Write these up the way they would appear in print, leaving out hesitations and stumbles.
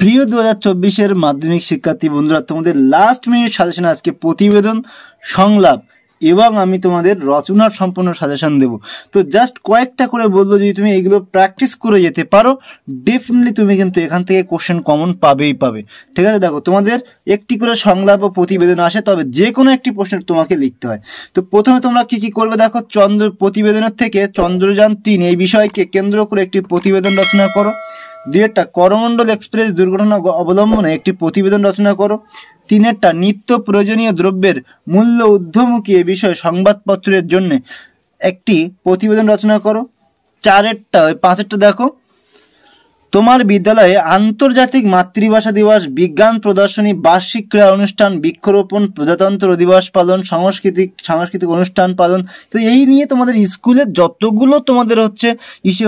প্রিয় 2024-এর মাধ্যমিক শিক্ষার্থী বন্ধুরা, তোমাদের লাস্ট মিনিট সাজেশন আজকে প্রতিবেদন, সংলাপ এবং আমি তোমাদের রচনার সম্পূর্ণ সাজেশন দেব। তো জাস্ট কয়েকটা করে বলবো, যদি তুমি এগুলো প্র্যাকটিস করে যেতে পারো ডেফিনেটলি তুমি কিন্তু এখান থেকে কোশ্চেন কমন পাবেই পাবে। ঠিক আছে, দেখো তোমাদের একটি করে সংলাপ ও প্রতিবেদন আসে, তবে যে কোনো একটি প্রশ্ন তোমাকে লিখতে হয়। তো প্রথমে তোমরা কি কি করবে দেখো, প্রতিবেদনের থেকে চন্দ্রযান-3 এই বিষয়কে কেন্দ্র করে একটি প্রতিবেদন রচনা করো। দুইটা করমণ্ডল এক্সপ্রেস দুর্ঘটনা অবলম্বনে একটি প্রতিবেদন রচনা করো। তিনেরটা নিত্য প্রয়োজনীয় দ্রব্যের মূল্য ঊর্ধ্বমুখী এ বিষয়ে সংবাদপত্রের জন্য একটি প্রতিবেদন রচনা করো। পাঁচেরটা দেখো, তোমার বিদ্যালয়ে আন্তর্জাতিক মাতৃভাষা দিবস, বিজ্ঞান প্রদর্শনী, বার্ষিক ক্রীড়া অনুষ্ঠান, বৃক্ষরোপণ, প্রজাতন্ত্র দিবস পালন, সাংস্কৃতিক অনুষ্ঠান পালন। তো এই নিয়ে তোমাদের স্কুলে যতগুলো তোমাদের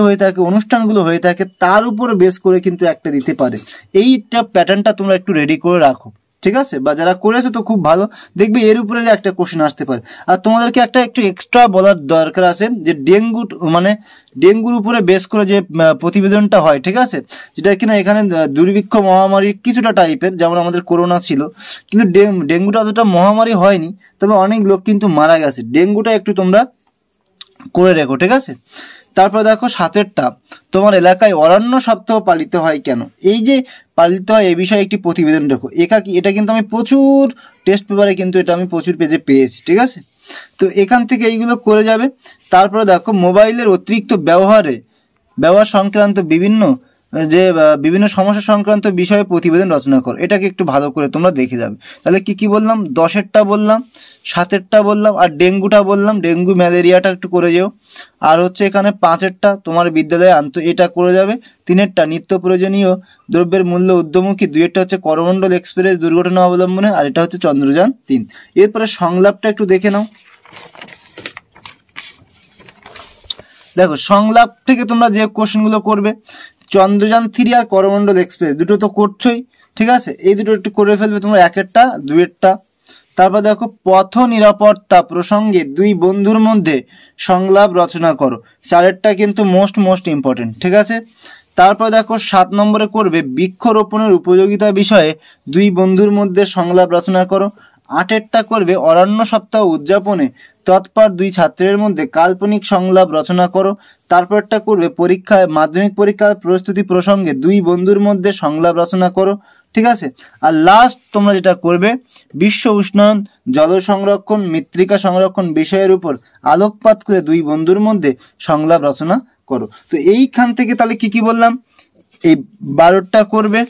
হয়ে থাকে, অনুষ্ঠানগুলো হয়ে থাকে, তার উপর বেস করে কিন্তু একটা দিতে পারে। এইটা প্যাটার্নটা তোমরা একটু রেডি করে রাখো, ঠিক আছে? বা যারা করেছো তো খুব ভালো, দেখবে এর উপরে একটা কোশ্চেন আসতে পারে। আর তোমাদেরকে একটু এক্সট্রা বলার দরকার আছে যে ডেঙ্গুর উপরে বেস করে যে প্রতিবেদনটা হয়, ঠিক আছে, যেটা কিনা এখানে দুর্ভিক্ষ মহামারী কিছুটা টাইপের, যেমন আমাদের করোনা ছিল, কিন্তু ডেঙ্গুটা অতটা মহামারী হয়নি, তবে অনেক লোক কিন্তু মারা গেছে। ডেঙ্গুটা একটু তোমরা করে রেখো, ঠিক আছে? তারপর দেখো 7টা, তোমার এলাকায় অরণ্য সপ্তাহ পালিত হয় কেন? এই যে পালিত হয় এই বিষয়ে একটি প্রতিবেদন দেখো। এটা কিন্তু আমি প্রচুর টেস্ট পেপারে কিন্তু এটা আমি প্রচুর পেজে পেয়েছি, ঠিক আছে? তো এখান থেকে এইগুলো করে যাবে। তারপরে দেখো, মোবাইলের অতিরিক্ত ব্যবহার সংক্রান্ত বিভিন্ন সমস্যা সংক্রান্ত বিষয়ে প্রতিবেদন রচনা করো। এটাকে একটু ভালো করে তোমরা দেখে যাবে। তাহলে কি কি বললাম, 10এরটা বললাম, 7এরটা বললাম, আর ডেঙ্গুটা বললাম, ডেঙ্গু ম্যালেরিয়াটা একটু করে যেও। আর এখানে 5এরটা তোমার বিদ্যালয়ে এটা করে যাবে। 3এরটা নিত্য প্রয়োজনীয় দ্রব্যের মূল্য ঊর্ধ্বমুখী। 2এরটা করমণ্ডল এক্সপ্রেস দুর্ঘটনা অবলম্বনে, আর এটা চন্দ্রযান-3। এরপরে সংলাপটা একটু দেখে নাও। দেখো, সংলাপ থেকে তোমরা যে কোশ্চেনগুলো করবে, চন্দ্রযান-3 আর করমণ্ডল এক্সপ্রেস দুটো তো করছোই, ঠিক আছে? এই দুটো একটু করে ফেলবে তোমরা, 1এরটা 2এরটা। তারপর দেখো, পথ নিরাপত্তা প্রসঙ্গে দুই বন্ধুর মধ্যে সংলাপ রচনা করো। 4এরটা কিন্তু মোস্ট ইম্পর্টেন্ট, ঠিক আছে? তারপর দেখো 7 নম্বরে করবে বৃক্ষরোপণের উপযোগিতা বিষয়ে দুই বন্ধুর মধ্যে সংলাপ রচনা করো। 8এরটা করবে অরণ্য সপ্তাহ উদযাপনে তৎপর দুই ছাত্রের মধ্যে কাল্পনিক সংলাপ রচনা করো। তারপরটা করবে মাধ্যমিক পরীক্ষার প্রস্তুতি প্রসঙ্গে দুই বন্ধুর মধ্যে সংলাপ রচনা করো, ঠিক আছে? আর লাস্ট তোমরা যেটা করবে, বিশ্ব উষ্ণায়ন, জল সংরক্ষণ, মৃত্তিকা সংরক্ষণ বিষয়ের উপর আলোকপাত করে দুই বন্ধুর মধ্যে সংলাপ রচনা করো। তো এইখান থেকে তাহলে কি কি বললাম, এই 12টা করবে।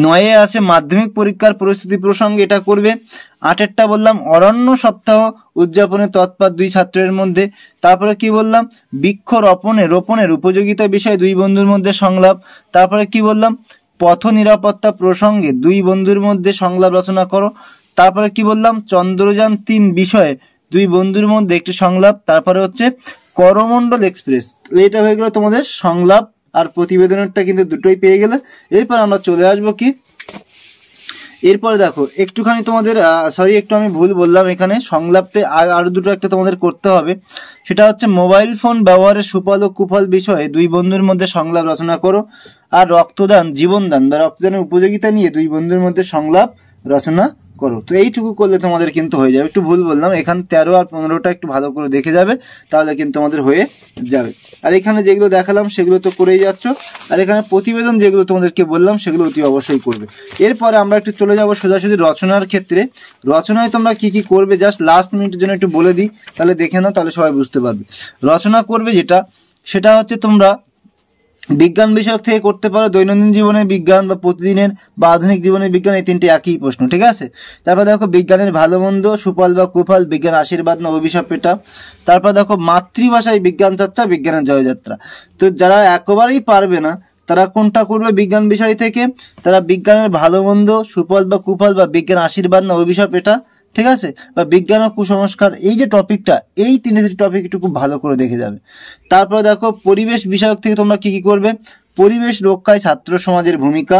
9এ আছে মাধ্যমিক পরীক্ষার প্রস্তুতি প্রসঙ্গে, এটা করবে। 8এরটা বললাম অরণ্য সপ্তাহ উদযাপনে তৎপর দুই ছাত্রের মধ্যে। তারপরে কি বললাম, রোপণের উপযোগিতা বিষয়ে দুই বন্ধুর মধ্যে সংলাপ। তারপরে কি বললাম, পথ নিরাপত্তা প্রসঙ্গে দুই বন্ধুর মধ্যে সংলাপ রচনা করো। তারপরে কি বললাম, চন্দ্রযান-3 বিষয়ে দুই বন্ধুর মধ্যে একটি সংলাপ। তারপরে করমণ্ডল এক্সপ্রেস। এটা হয়ে গেল তোমাদের সংলাপ আর প্রতিবেদনেরটা কিন্তু দুটোই পেয়ে গেলে। এরপর আমরা চলে আসবো কি, এরপরে দেখো একটুখানি তোমাদের একটু আমি ভুল বললাম, এখানে সংলাপে আরো দুটো একটা তোমাদের করতে হবে। সেটা মোবাইল ফোন ব্যবহারের সুফল ও কুফল বিষয়ে দুই বন্ধুর মধ্যে সংলাপ রচনা করো। আর রক্তদান, জীবনদান বা রক্তদানের উপযোগিতা নিয়ে দুই বন্ধুর মধ্যে সংলাপ রচনা করো। তো এইটুকু করলে তোমাদের কিন্তু হয়ে যাবে। একটু ভুল বললাম, এখানে 13 আর 15টা একটু ভালো করে দেখে যাবে, তাহলে কিন্তু আমাদের হয়ে যাবে। আর এখানে যেগুলো দেখালাম সেগুলো তো করেই যাচ্ছ, আর এখানে প্রতিবেদন যেগুলো তোমাদেরকে বললাম সেগুলো অতি অবশ্যই করবে। এরপরে আমরা একটু চলে যাবো সোজাসুজি রচনার ক্ষেত্রে। রচনায় তোমরা কি কি করবে জাস্ট লাস্ট মিনিটের জন্য একটু বলে দিই, তাহলে দেখে নাও, তাহলে সবাই বুঝতে পারবে। রচনা করবে সেটা তোমরা বিজ্ঞান বিষয়ক থেকে করতে পারো, দৈনন্দিন জীবনের বিজ্ঞান বা প্রতিদিনের বা আধুনিক জীবনের বিজ্ঞান, এই 3টে একই প্রশ্ন, ঠিক আছে? তারপর দেখো বিজ্ঞানের ভালো মন্দ, সুফল বা কুফল, বিজ্ঞান আশীর্বাদ না অভিশাপ এটা। তারপর দেখো মাতৃভাষায় বিজ্ঞান চর্চা, বিজ্ঞানের জয়যাত্রা। তো যারা একেবারেই পারবে না তারা কোনটা করবে বিজ্ঞান বিষয় থেকে, তারা বিজ্ঞানের ভালো মন্দ, সুফল বা কুফল বা বিজ্ঞান আশীর্বাদ না অভিশাপ এটা, ঠিক আছে? বা বিজ্ঞান ও কুসংস্কার, এই যে টপিকটা, এই 3টে টপিক একটু খুব ভালো করে দেখে যাবে। তারপরে দেখো পরিবেশ বিষয়ক থেকে তোমরা কি কি করবে, পরিবেশ রক্ষায় ছাত্র সমাজের ভূমিকা,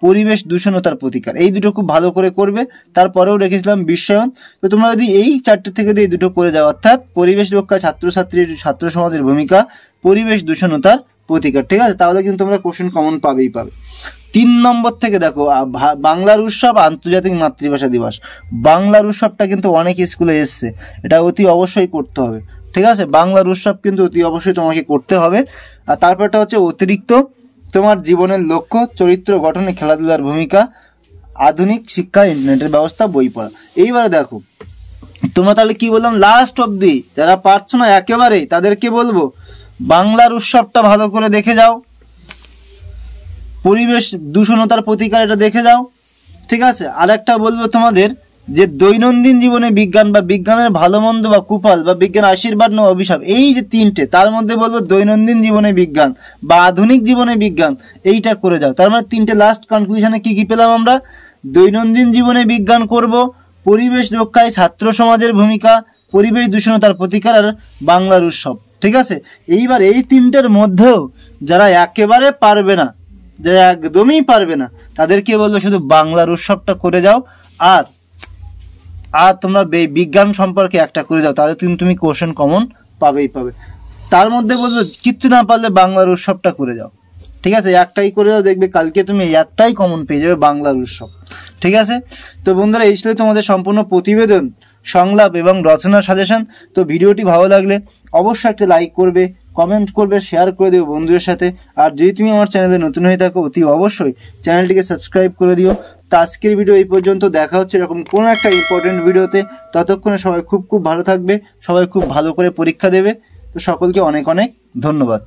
পরিবেশ দূষণতার প্রতিকার, এই দুটো খুব ভালো করে করবে। তারপরেও রেখেছিলাম বিশ্বায়ন। তো তোমরা যদি এই 4টে থেকে এই দুটো করে যাও, অর্থাৎ পরিবেশ রক্ষায় ছাত্র সমাজের ভূমিকা, পরিবেশ দূষণতার প্রতিকার, ঠিক আছে, তাহলে কিন্তু তোমরা কোশ্চেন কমন পাবেই পাবে। 3 নম্বর থেকে দেখো বাংলার উৎসব, আন্তর্জাতিক মাতৃভাষা দিবস। বাংলার উৎসবটা কিন্তু অনেক স্কুলে এসছে, এটা অতি অবশ্যই করতে হবে, ঠিক আছে? বাংলার উৎসব কিন্তু অতি অবশ্যই তোমাকে করতে হবে। আর তারপরটা হচ্ছে অতিরিক্ত তোমার জীবনের লক্ষ্য, চরিত্র গঠনে খেলাধুলার ভূমিকা, আধুনিক শিক্ষা, ইন্টারনেটের ব্যবস্থা, বই পড়া। এইবারে দেখো তোমরা তাহলে কি বললাম, লাস্ট অবধি যারা পারছো না একেবারেই তাদেরকে বলবো বাংলার উৎসবটা ভালো করে দেখে যাও, পরিবেশ দূষণতার প্রতিকার এটা দেখে যাও, ঠিক আছে? আর একটা বলবো তোমাদের যে দৈনন্দিন জীবনে বিজ্ঞান বা বিজ্ঞানের ভালো মন্দ বা কুফল বা বিজ্ঞান আশীর্বাদ না অভিশাপ, এই যে 3টে, তার মধ্যে বলবো দৈনন্দিন জীবনে বিজ্ঞান বা আধুনিক জীবনে বিজ্ঞান, এইটা করে যাও। তার মানে 3টে লাস্ট কনক্লুশনে কি কি পেলাম আমরা? দৈনন্দিন জীবনে বিজ্ঞান করব, পরিবেশ রক্ষায় ছাত্র সমাজের ভূমিকা, পরিবেশ দূষণতার প্রতিকার, আর বাংলার উৎসব, ঠিক আছে? এইবার এই 3টের মধ্যেও যারা একেবারে পারবে না, যারা একদমই পারবে না, তাদেরকে বলবো শুধু বাংলার উৎসবটা করে যাও, আর তোমরা বিজ্ঞান সম্পর্কে একটা করে যাও, তাহলে কিন্তু তুমি কোশ্চেন কমন পাবেই পাবে। তার মধ্যে বলবো কিচ্ছু না পারলে বাংলার উৎসবটা করে যাও, ঠিক আছে? একটাই করে যাও, দেখবে কালকে তুমি একটাই কমন পেয়ে যাবে, বাংলার উৎসব, ঠিক আছে? তো বন্ধুরা, এই ছিল তোমাদের সম্পূর্ণ প্রতিবেদন, সংলাপ এবং রচনার সাজেশন। তো ভিডিওটি ভালো লাগলে অবশ্যই একটা লাইক করবে, কমেন্ট করবে, শেয়ার করে দিও বন্ধুদের সাথে। আর যদি তুমি আমার চ্যানেলে নতুন হয়ে থাকো, অতি অবশ্যই চ্যানেলটিকে সাবস্ক্রাইব করে দিও। তো আজকের ভিডিও এই পর্যন্ত, দেখা হচ্ছে এরকম কোনো একটা ইম্পর্টেন্ট ভিডিওতে। ততক্ষণে সবাই খুব ভালো থাকবে, সবাই খুব ভালো করে পরীক্ষা দেবে। তো সকলকে অনেক অনেক ধন্যবাদ।